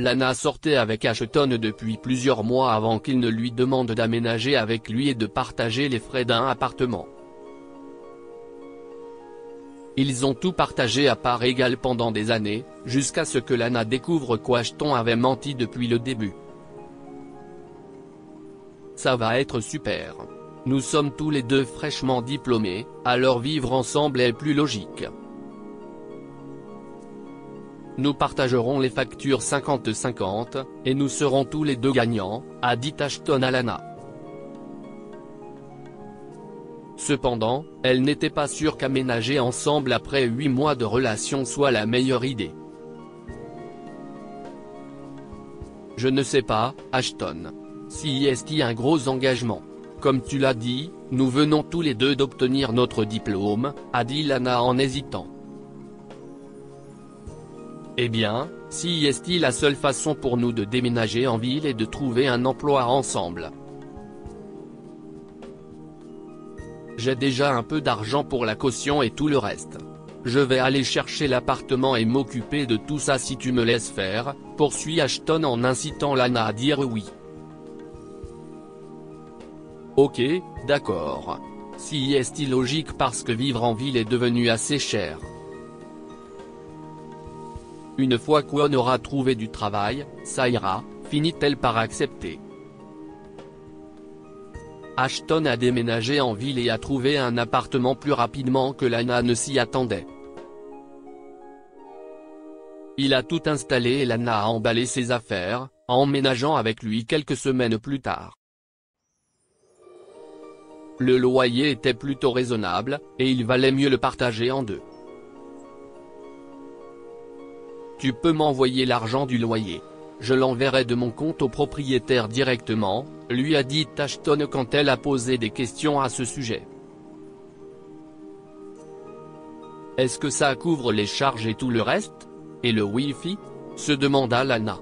Lana sortait avec Ashton depuis plusieurs mois avant qu'il ne lui demande d'aménager avec lui et de partager les frais d'un appartement. Ils ont tout partagé à part égale pendant des années, jusqu'à ce que Lana découvre qu'Ashton avait menti depuis le début. Ça va être super. Nous sommes tous les deux fraîchement diplômés, alors vivre ensemble est plus logique. Nous partagerons les factures 50-50, et nous serons tous les deux gagnants, a dit Ashton à Lana. Cependant, elle n'était pas sûre qu'aménager ensemble après 8 mois de relation soit la meilleure idée. Je ne sais pas, Ashton. Si est un gros engagement. Comme tu l'as dit, nous venons tous les deux d'obtenir notre diplôme, a dit Lana en hésitant. Eh bien, si est la seule façon pour nous de déménager en ville et de trouver un emploi ensemble. J'ai déjà un peu d'argent pour la caution et tout le reste. Je vais aller chercher l'appartement et m'occuper de tout ça si tu me laisses faire, poursuit Ashton en incitant Lana à dire oui. Ok, d'accord. Si est logique parce que vivre en ville est devenu assez cher. Une fois qu'on aura trouvé du travail, ça ira, finit-elle par accepter. Ashton a déménagé en ville et a trouvé un appartement plus rapidement que Lana ne s'y attendait. Il a tout installé et Lana a emballé ses affaires, emménageant avec lui quelques semaines plus tard. Le loyer était plutôt raisonnable, et il valait mieux le partager en deux. Tu peux m'envoyer l'argent du loyer. Je l'enverrai de mon compte au propriétaire directement, lui a dit Ashton quand elle a posé des questions à ce sujet. Est-ce que ça couvre les charges et tout le reste? Et le Wi-Fi? Se demanda Lana.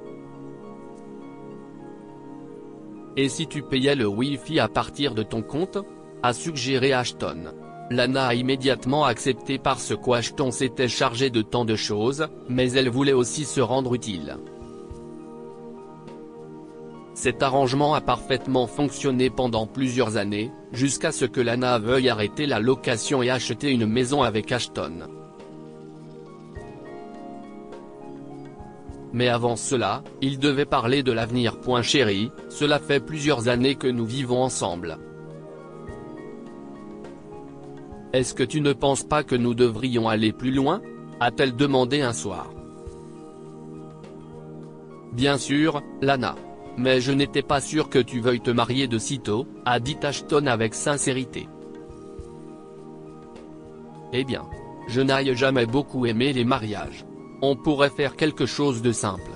Et si tu payais le Wi-Fi à partir de ton compte? A suggéré Ashton. Lana a immédiatement accepté parce qu'Ashton s'était chargé de tant de choses, mais elle voulait aussi se rendre utile. Cet arrangement a parfaitement fonctionné pendant plusieurs années, jusqu'à ce que Lana veuille arrêter la location et acheter une maison avec Ashton. Mais avant cela, ils devaient parler de l'avenir. Chérie, cela fait plusieurs années que nous vivons ensemble. Est-ce que tu ne penses pas que nous devrions aller plus loin? A-t-elle demandé un soir. Bien sûr, Lana. Mais je n'étais pas sûr que tu veuilles te marier de sitôt, a dit Ashton avec sincérité. Eh bien. Je n'ai jamais beaucoup aimé les mariages. On pourrait faire quelque chose de simple.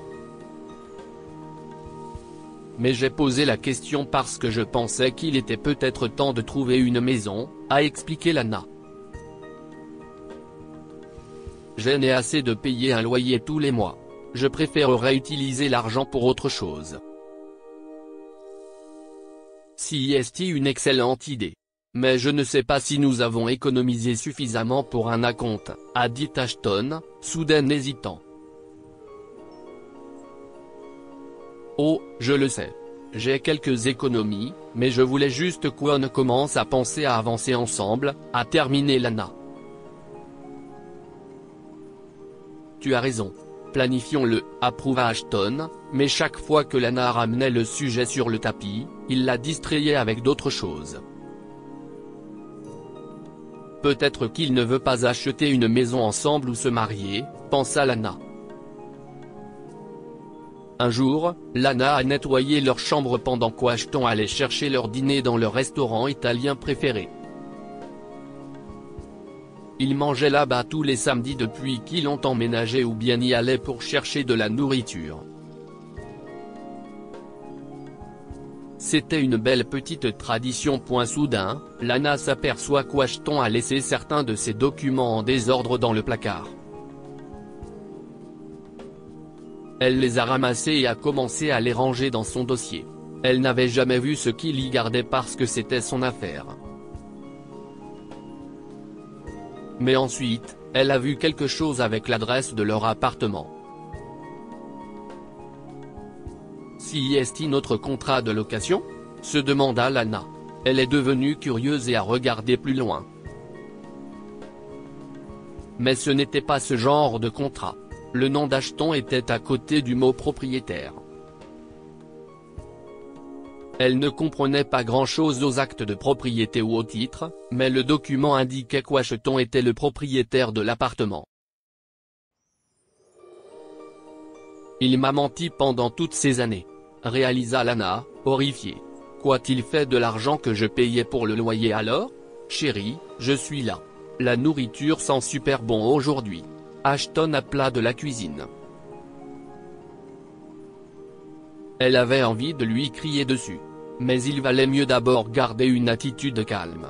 Mais j'ai posé la question parce que je pensais qu'il était peut-être temps de trouver une maison, a expliqué Lana. Je n'ai assez de payer un loyer tous les mois. Je préférerais utiliser l'argent pour autre chose. Si est une excellente idée. Mais je ne sais pas si nous avons économisé suffisamment pour un acompte, a dit Ashton, soudain hésitant. Oh, je le sais. J'ai quelques économies, mais je voulais juste qu'on commence à penser à avancer ensemble, a terminé Lana. Tu as raison. Planifions-le, approuva Ashton, mais chaque fois que Lana ramenait le sujet sur le tapis, il la distrayait avec d'autres choses. Peut-être qu'il ne veut pas acheter une maison ensemble ou se marier, pensa Lana. Un jour, Lana a nettoyé leur chambre pendant qu'Ashton allait chercher leur dîner dans le restaurant italien préféré. Ils mangeaient là-bas tous les samedis depuis qu'ils ont emménagé ou bien y allaient pour chercher de la nourriture. C'était une belle petite tradition. Soudain, Lana s'aperçoit qu'Ashton a laissé certains de ses documents en désordre dans le placard. Elle les a ramassés et a commencé à les ranger dans son dossier. Elle n'avait jamais vu ce qu'il y gardait parce que c'était son affaire. Mais ensuite, elle a vu quelque chose avec l'adresse de leur appartement. CIST notre contrat de location ? Se demanda Lana. Elle est devenue curieuse et a regardé plus loin. Mais ce n'était pas ce genre de contrat. Le nom d'Ashton était à côté du mot propriétaire. Elle ne comprenait pas grand-chose aux actes de propriété ou au titre, mais le document indiquait qu'Ashton était le propriétaire de l'appartement. Il m'a menti pendant toutes ces années, réalisa Lana, horrifiée. Qu'a-t-il fait de l'argent que je payais pour le loyer alors ? Chérie, je suis là. La nourriture sent super bon aujourd'hui. Ashton appela de la cuisine. Elle avait envie de lui crier dessus. Mais il valait mieux d'abord garder une attitude calme.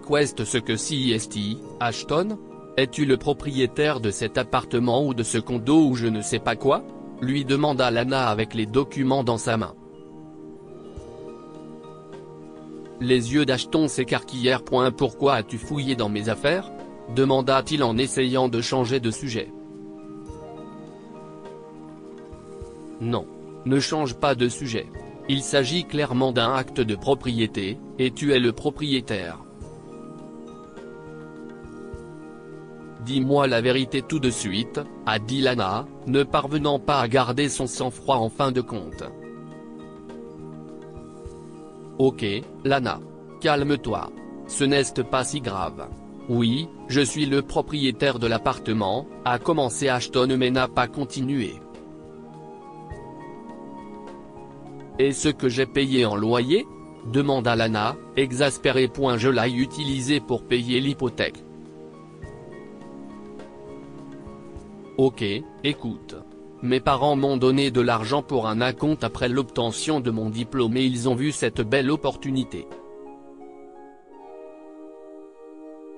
Qu'est-ce que CIST, Ashton ? Es-tu le propriétaire de cet appartement ou de ce condo ou je ne sais pas quoi ? Lui demanda Lana avec les documents dans sa main. Les yeux d'Ashton s'écarquillèrent. Pourquoi as-tu fouillé dans mes affaires ? Demanda-t-il en essayant de changer de sujet. Non. Ne change pas de sujet. Il s'agit clairement d'un acte de propriété, et tu es le propriétaire. Dis-moi la vérité tout de suite, a dit Lana, ne parvenant pas à garder son sang-froid en fin de compte. Ok, Lana. Calme-toi. Ce n'est pas si grave. Oui, je suis le propriétaire de l'appartement, a commencé Ashton mais n'a pas continué. Et ce que j'ai payé en loyer ? Demanda Lana, exaspérée. Je l'ai utilisé pour payer l'hypothèque. Ok, écoute. Mes parents m'ont donné de l'argent pour un acompte après l'obtention de mon diplôme et ils ont vu cette belle opportunité.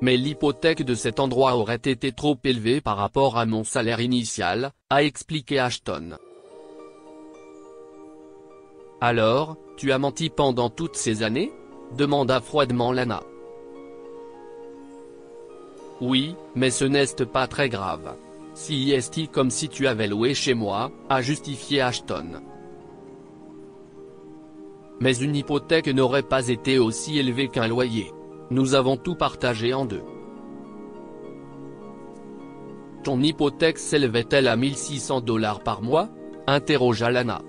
Mais l'hypothèque de cet endroit aurait été trop élevée par rapport à mon salaire initial, a expliqué Ashton. Alors, tu as menti pendant toutes ces années ? Demanda froidement Lana. Oui, mais ce n'est pas très grave. CIST comme si tu avais loué chez moi, a justifié Ashton. Mais une hypothèque n'aurait pas été aussi élevée qu'un loyer. Nous avons tout partagé en deux. Ton hypothèque s'élevait-elle à $1600 par mois ? Interrogea Lana.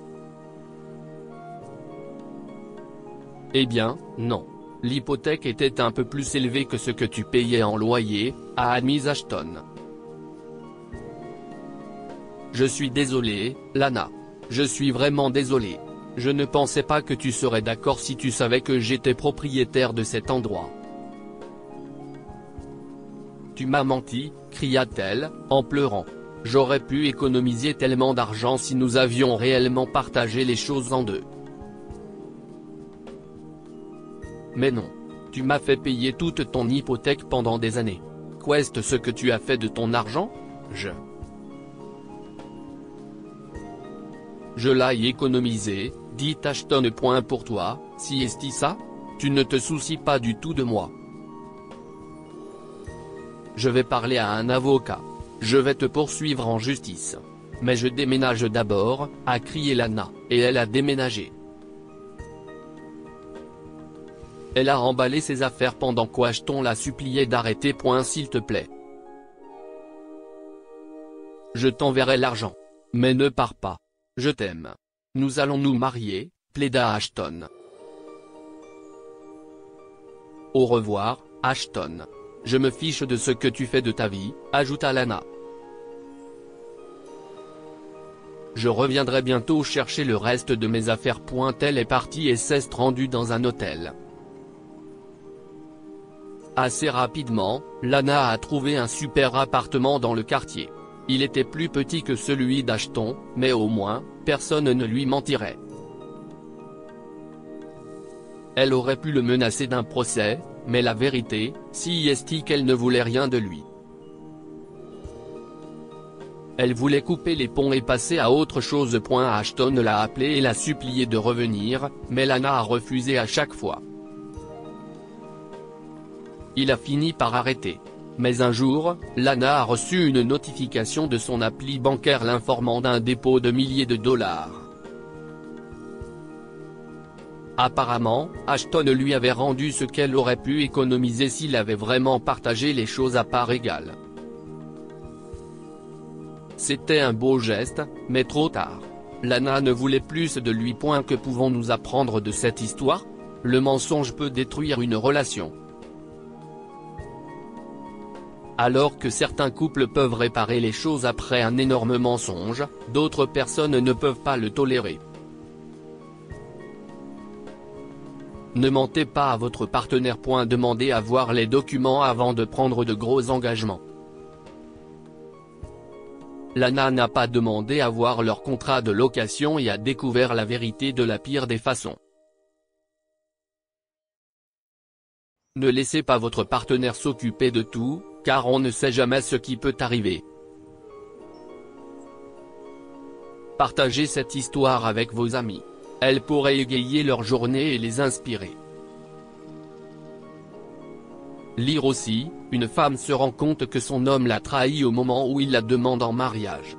Eh bien, non. L'hypothèque était un peu plus élevée que ce que tu payais en loyer, a admis Ashton. Je suis désolé, Lana. Je suis vraiment désolé. Je ne pensais pas que tu serais d'accord si tu savais que j'étais propriétaire de cet endroit. Tu m'as menti, cria-t-elle, en pleurant. J'aurais pu économiser tellement d'argent si nous avions réellement partagé les choses en deux. Mais non. Tu m'as fait payer toute ton hypothèque pendant des années. Qu'est-ce que tu as fait de ton argent ? Je l'ai économisé, dit Ashton. Pour toi, CIST ça ? Tu ne te soucies pas du tout de moi. Je vais parler à un avocat. Je vais te poursuivre en justice. Mais je déménage d'abord, a crié Lana, et elle a déménagé. Elle a emballé ses affaires pendant qu'Ashton la suppliait d'arrêter. S'il te plaît. Je t'enverrai l'argent. Mais ne pars pas. Je t'aime. Nous allons nous marier, plaida Ashton. Au revoir, Ashton. Je me fiche de ce que tu fais de ta vie, ajouta Lana. Je reviendrai bientôt chercher le reste de mes affaires. Elle est partie et s'est rendue dans un hôtel. Assez rapidement, Lana a trouvé un super appartement dans le quartier. Il était plus petit que celui d'Ashton, mais au moins, personne ne lui mentirait. Elle aurait pu le menacer d'un procès, mais la vérité, CIST qu'elle ne voulait rien de lui. Elle voulait couper les ponts et passer à autre chose. Ashton l'a appelée et l'a supplié de revenir, mais Lana a refusé à chaque fois. Il a fini par arrêter. Mais un jour, Lana a reçu une notification de son appli bancaire l'informant d'un dépôt de milliers de dollars. Apparemment, Ashton lui avait rendu ce qu'elle aurait pu économiser s'il avait vraiment partagé les choses à part égale. C'était un beau geste, mais trop tard. Lana ne voulait plus de lui. Que pouvons-nous apprendre de cette histoire? Le mensonge peut détruire une relation. Alors que certains couples peuvent réparer les choses après un énorme mensonge, d'autres personnes ne peuvent pas le tolérer. Ne mentez pas à votre partenaire. Demandez à voir les documents avant de prendre de gros engagements. Lana n'a pas demandé à voir leur contrat de location et a découvert la vérité de la pire des façons. Ne laissez pas votre partenaire s'occuper de tout, car on ne sait jamais ce qui peut arriver. Partagez cette histoire avec vos amis. Elle pourrait égayer leur journée et les inspirer. Lire aussi, une femme se rend compte que son homme l'a trahi au moment où il la demande en mariage.